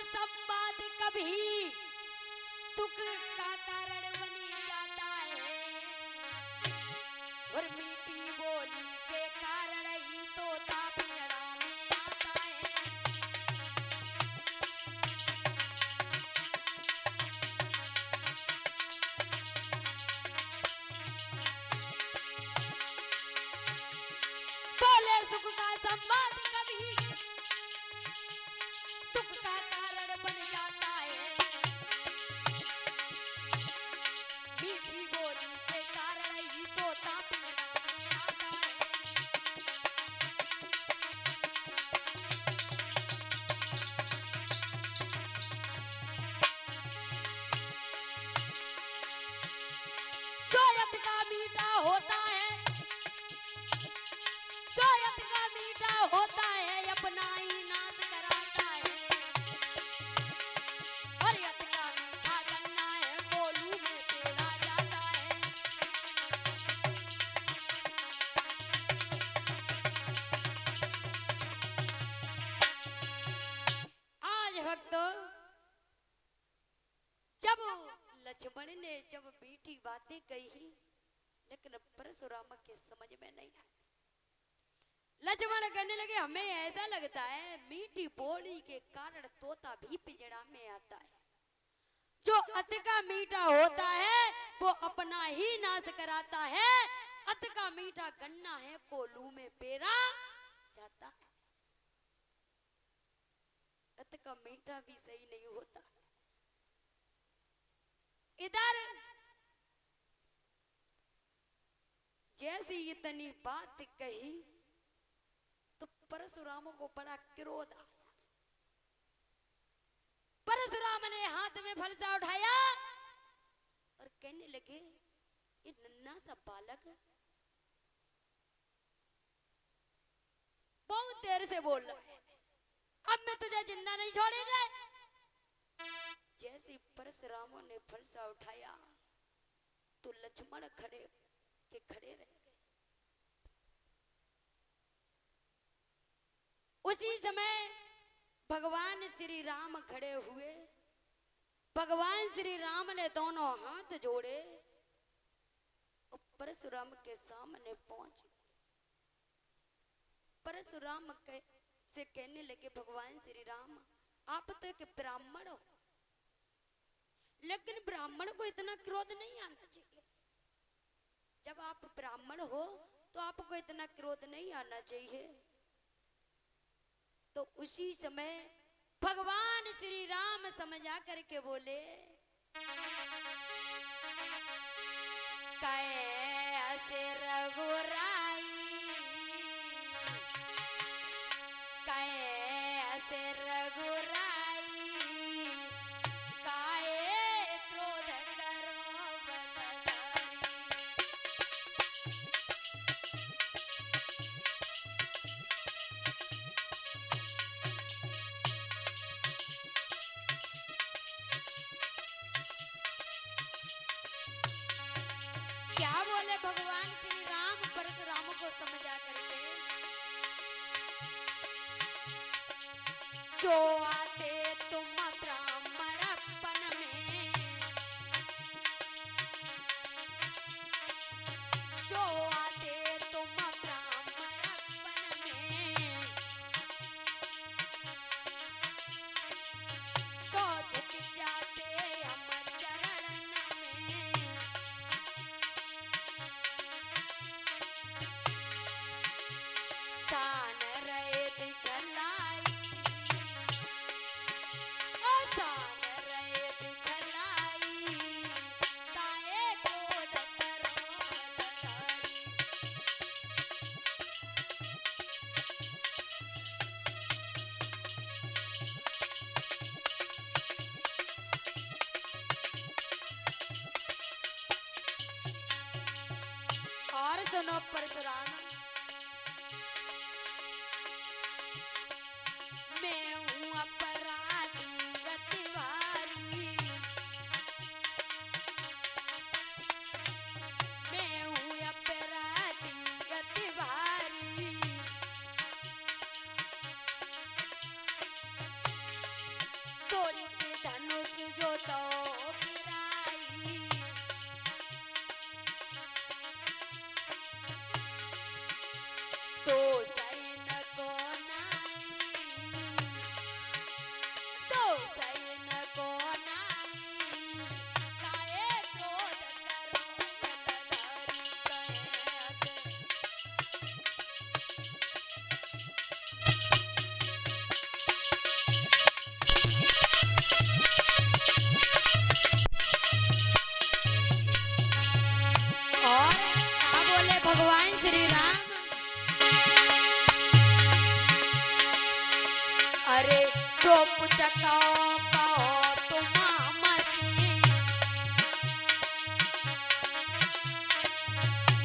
संवाद कभी तुक का कारण बनी जाता है और मीठी बोली के कारण ही तोता पिंजड़ा में आता है। बोले सुख का संवाद कभी दुख का कारण बन जाता है। मीठी बोली के कारण ही तोता पिंजड़ा में आता है। जो यत का मीठा होता है, जो यत का मीठा होता है अपना ही नाश कराता है। और यत का मीठा गन्ना है कोलू में पेड़ा जाता है। आज भक्तों, जब लक्ष्मण ने जब मीठी बातें कही लेकिन परशुराम के समझ में नहीं आई। लक्ष्मण कहने लगे हमें ऐसा लगता है मीठी बोली के कारण तोता भी पिंजड़ा में आता है। जो अत का मीठा होता है वो अपना ही नाश कराता है। अत का मीठा गन्ना है कोलू में पेरा जाता है। अत का मीठा भी सही नहीं होता। इधर जैसी इतनी बात कही तो परशुराम को बड़ा क्रोध आया। परशुराम ने हाथ में फलसा उठाया और कहने लगे ये नन्हा सा बालक बहुत देर से बोल रहा है, अब मैं तुझे जिंदा नहीं छोड़ेंगे। जैसे परशुराम ने फलसा उठाया तो लक्ष्मण खड़े रह गए। उसी समय भगवान श्री राम खड़े हुए। भगवान श्री राम ने दोनों हाथ जोड़े और परशुराम के सामने पहुंचे। परशुराम से कहने लगे भगवान श्री राम आप तो एक ब्राह्मण हो, लेकिन ब्राह्मण को इतना क्रोध नहीं आना चाहिए। जब आप ब्राह्मण हो तो आपको इतना क्रोध नहीं आना चाहिए। तो उसी समय भगवान श्री राम समझा करके बोले कैसे रघुराई, कैसे रघुराई, काहे क्रोध करो बदहाई। क्या बोले भगवान श्री राम परशुराम को समझा करके, जो आते तुम ब्राह्मणपन में, जो आते तुम ब्राह्मणपन में, तो झुक जाते हम चरण में। सान रहे दिखलाई, ओ सान रहे दिखलाई, काहे क्रोध करो बदहाई। और सुनो परशुराम, मैं हूँ अपराधी गतिवारी, मैं हूँ अपराधी गतिवारी, तो जो कुछ कहो तुम हमसे,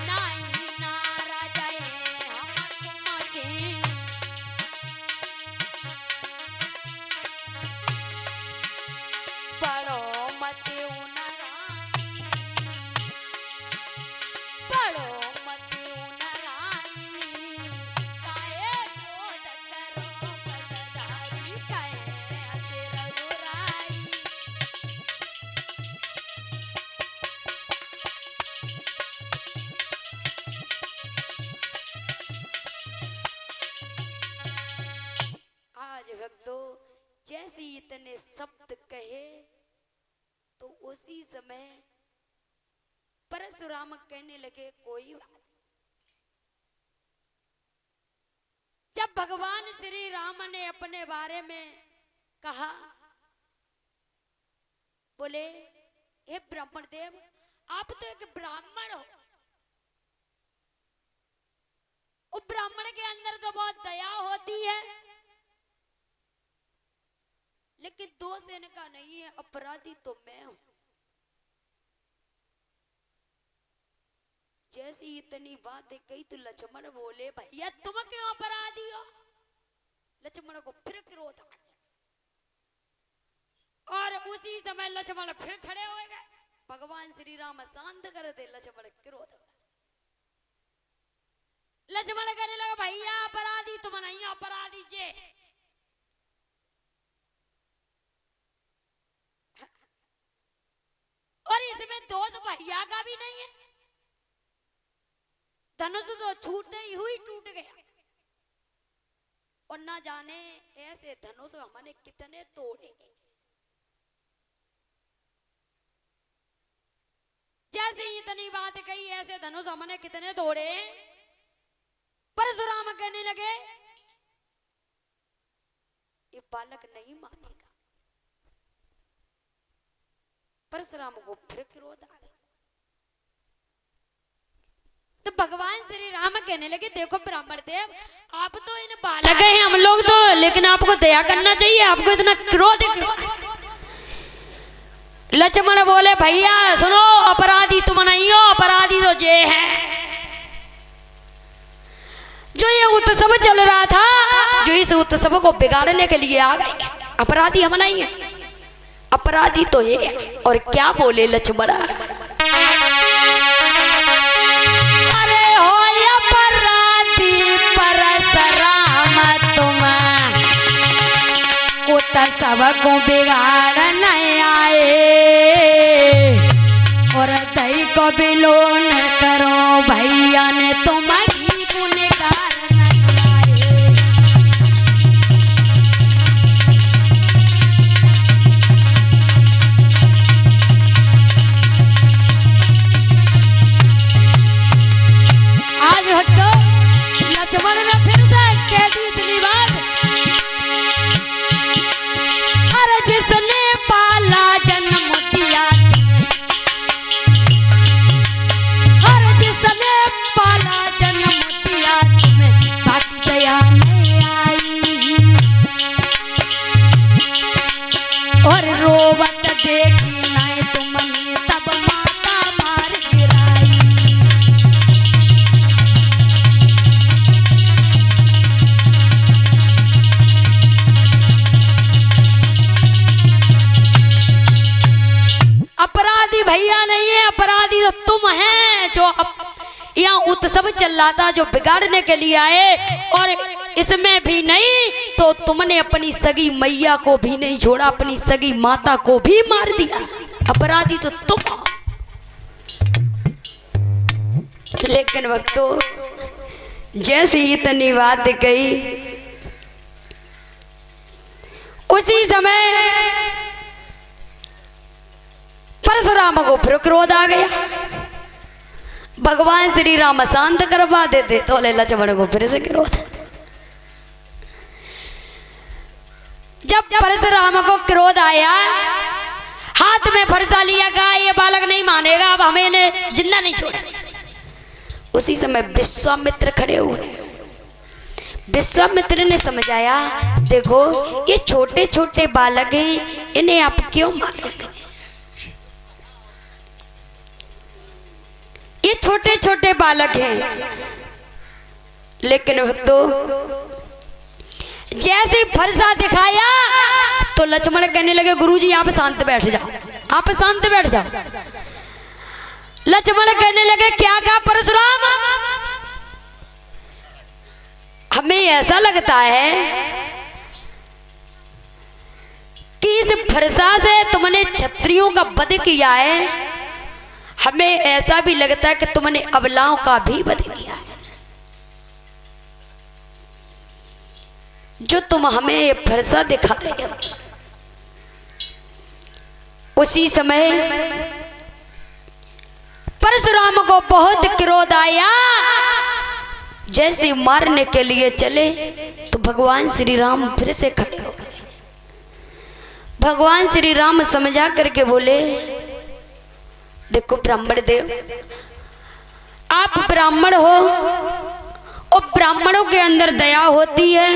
नहीं नाराज है हम तुमसे। पढ़ो मत उनरानी, पढ़ो मत उनरानी, काहे क्रोध करो बलदारी, काहे असिर दुराई। आज भक्तों जैसे इतने शब्द कहे तो उसी समय परशुराम कहने लगे कोई बात। जब भगवान श्री राम ने अपने बारे में कहा, बोले हे ब्राह्मण देव, आप तो एक ब्राह्मण हो, उस ब्राह्मण के अंदर तो बहुत दया होती है, लेकिन दोष इनका नहीं है, अपराधी तो मैं हूं। जैसी इतनी बातें कही तो लक्ष्मण बोले भैया तुम क्यों अपराधी हो। लक्ष्मण को फिर क्रोध आ गया और उसी समय लक्ष्मण फिर खड़े हो गए। भगवान श्री राम शांत कर दे, लक्ष्मण क्रोध। लक्ष्मण कहने लगा भैया अपराधी तुम नहीं, अपराधी जे। और इसमें दोष भैया का भी नहीं है, धनुष तो छूटते ही हुई टूट गया, और ना जाने ऐसे धनुष हमने कितने तोड़े। जैसे इतनी बात कही ऐसे धनुष हमने कितने तोड़े। परशुराम कहने लगे ये बालक नहीं मानेगा। परशुराम को फिर क्रोध आ गया। तो भगवान श्री राम कहने लगे देखो ब्राह्मण देव, आप तो इन बालक हैं हम लोग तो, लेकिन आपको दया करना चाहिए, आपको इतना क्रोध क्यों। लक्ष्मण बोले भैया सुनो, अपराधी तुम नहीं हो, अपराधी तो जे है। जो ये उत्सव चल रहा था, जो इस उत्सव को बिगाड़ने के लिए आ गए, अपराधी हम नहीं है, अपराधी तो ये। और क्या बोले लक्ष्मण, अरे हो अपराधी परशुराम तुम, उत्सव को बिगाड़ने आए, और दही को बिलोन करो भैया ने तुम उत्सव चल रहा था जो बिगाड़ने के लिए आए, और इसमें भी नहीं तो तुमने अपनी सगी मैया को भी नहीं छोड़ा, अपनी सगी माता को भी मार दिया, अपराधी तो तुम। लेकिन भक्तों जैसे इतनी बात कही उसी समय परशुराम को फिर क्रोध आ गया। भगवान श्री राम शांत करवा देते तो लक्ष्मण को फिर से क्रोध। जब परशुराम को क्रोध आया, हाथ में फरसा लिया, कहा ये बालक नहीं मानेगा, अब हमें इन्हें जिंदा नहीं छोड़ा। उसी समय विश्वामित्र खड़े हुए। विश्वामित्र ने समझाया, देखो ये छोटे छोटे बालक हैं, इन्हें आप क्यों मारोगे? ये छोटे छोटे बालक हैं। लेकिन भक्तों, जैसे फरसा दिखाया तो लक्ष्मण कहने लगे, गुरुजी आप शांत बैठ जाओ, आप शांत बैठ जाओ। लक्ष्मण कहने लगे, क्या कहा परशुराम? हमें ऐसा लगता है कि इस फरसा से तुमने क्षत्रियों का वध किया है, हमें ऐसा भी लगता है कि तुमने अबलाओं का भी वध किया है। जो तुम हमें ये फरसा दिखा रहे हो। उसी समय परशुराम को बहुत क्रोध आया। जैसे मारने के लिए चले तो भगवान श्री राम फिर से खड़े हो गए। भगवान श्री राम समझा करके बोले, देखो ब्राह्मण देव, आप ब्राह्मण हो और ब्राह्मणों के अंदर दया होती है।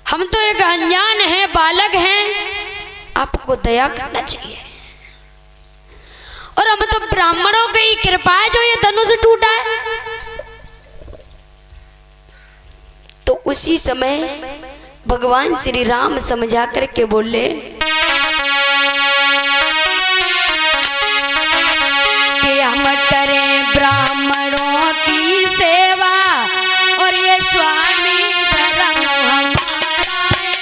हम तो एक अनजान हैं, बालक हैं, आपको दया करना चाहिए। और हम तो ब्राह्मणों की कृपा है जो ये धनुष टूटा है। तो उसी समय भगवान श्री राम समझा करके बोले कि हम करें ब्राह्मणों की सेवा और ये स्वामी धर्म हमारा है।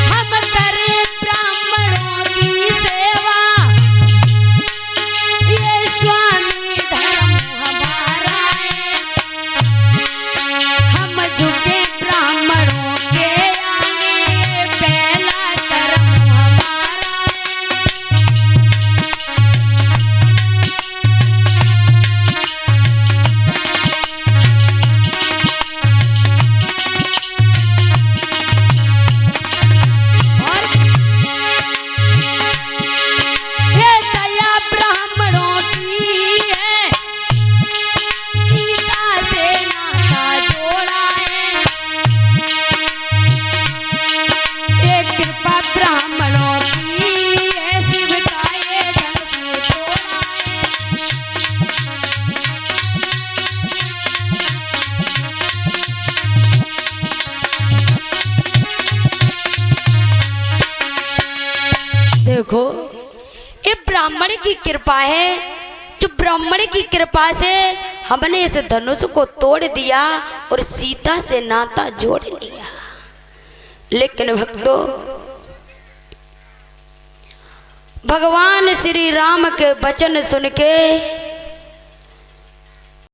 हम करें ब्राह्मणों की सेवा, ये स्वामी धर्म हमारा है। हम झुके ब्राह्मणों के आगे, पहला धर्म हमारा है। और ये दया ब्राह्मणों की है, सीता से नाता जोड़ा है। ये कृपा ब्राह्मणों की है, शिव का ये धनुष तोड़ा है। देखो ये ब्राह्मण की कृपा है, जो ब्राह्मण की कृपा से हमने इस धनुष को तोड़ दिया और सीता से नाता जोड़ लिया। लेकिन भक्तों, भगवान श्री राम के वचन सुन के